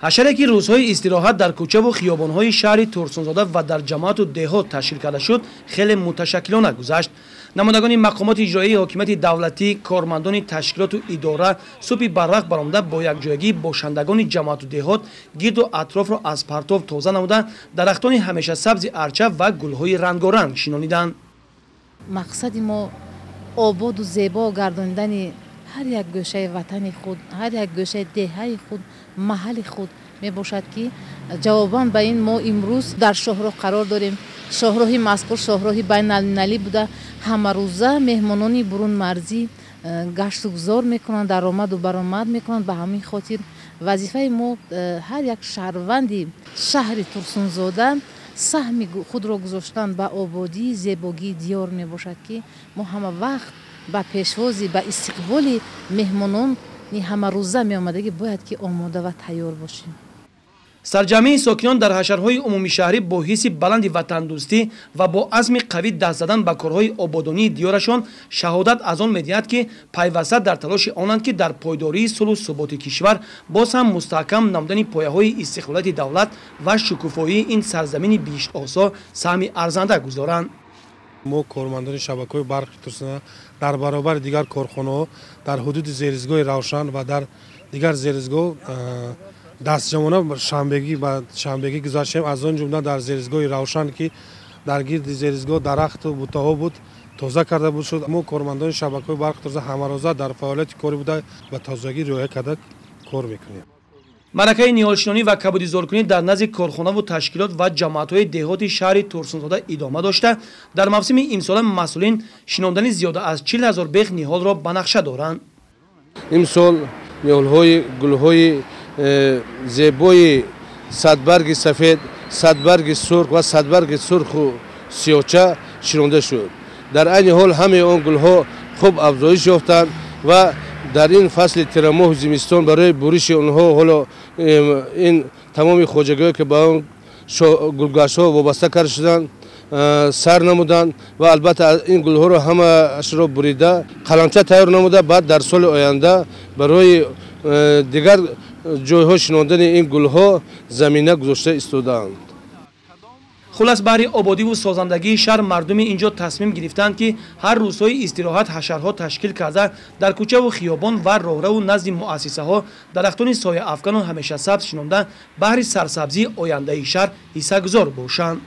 ҳашаре ки рӯзҳои истироҳат дар кӯчаву хиёбонҳои шаҳри Турсунзода ва дар ҷамоату деҳот ташкил карда шуд, хеле муташаккилона гузашт. намоядагони мақомоти иҷроии ҳокимияти давлатӣ, кормандони ташкилоту идора субҳи барвақт баромада бо якҷоягии бошандагони ҷамоату деҳот гирду атрофро аз партов тоза намуда, дарахтони ҳамешасабзи арча ва гулҳои рангоранг шинониданд. мақсади мо ободу зебо гардондани ҳар як гӯшаи ватани худ, ҳар як гӯшаи деҳаи худ, маҳалли худ мебошад ки ҷавобан ба ин мо имрӯз дар шоҳроҳ қарор дорем. шоҳроҳи мазкур шоҳроҳи байналмилалӣ буда ҳамарӯза меҳмонони бурунмарзӣ гаштугузор мекунанд, даромаду баромад мекунанд. ба ҳамин хотир вазифаи мо ҳар як шаҳрванди шаҳри Турсунзода саҳми худро гузоштан ба ободии зебогии диёр мебошад ки мо ҳама вақт ба пешвози ба истиқболи меҳмонони ҳамарӯза меомадагӣ бояд ки омода ва тайёр бошем. сарҷамъии сокинон дар ҳашарҳои умумишаҳрӣ бо ҳисси баланди ватандӯстӣ ва бо азми қавӣ даст задан ба корҳои ободонии диёрашон шаҳодат аз он медиҳад ки пайваста дар талоши онанд ки дар пойдории сулҳу суботи кишвар боз ҳам мустаҳкам намудани пояҳои истиқлолияти давлат ва шукуфоии ин сарзамини биштосо саҳми арзанда гузоранд. мо кормандони шабакаҳои барқи Турсунзода дар баробари дигар корхонаҳо дар ҳудуди зеризгоҳи Равшан ва дар дигар зеризгоҳ дастҷамона шанбегӣ гузаштем. аз он ҷумла дар зеризгоҳи Равшан ки дар гирди зеризгоҳ дарахту бутаҳо буд, тоза карда буд шуд. мо кормандони шабакаҳои барқи Турсунзода ҳамарӯза дар фаъолияти кори буда ба тозагӣ риоя карда кор мекунем. маъракаи ниҳолшинонӣ ва кабудизоркунӣ дар назди корхонаву ташкилот ва ҷамоатҳои деҳоти шаҳри Турсунзода идома дошта, дар мавсими имсола масъулин шинондани зиёда аз 40 000 бех ниҳолро ба нақша доранд. имсол ниҳолҳои гулҳои зебои садбарги сафед, садбарги сурх ва садбарги сурху сиёча шинонда шуд. дар айни ҳол ҳамаи он гулҳо хуб афзоиш ёфтанд ва дар ин фасли тирамоҳу зимистон барои буриши онҳо ҳоло ин тамоми хоҷагиҳое ки ба он гулгаштҳо вобаста карда шуданд сар намуданд ва албатта ин гулҳоро ҳамаашро бурида қаламча тайёр намуда, баъд дар соли оянда барои дигар ҷойҳо шинондани ин гулҳо замина гузошта истодаанд. хулас баҳри ободиву созандагии шаҳр мардуми инҷо тасмим гирифтанд ки ҳар рӯзҳои истироҳат ҳашарҳо ташкил карда дар кӯчаву хиёбон ва роҳраву назди муассисаҳо дарахтони сояафкану ҳамешасабз шинонда баҳри сарсабзии ояндаи шаҳр ҳиссагузор бошанд.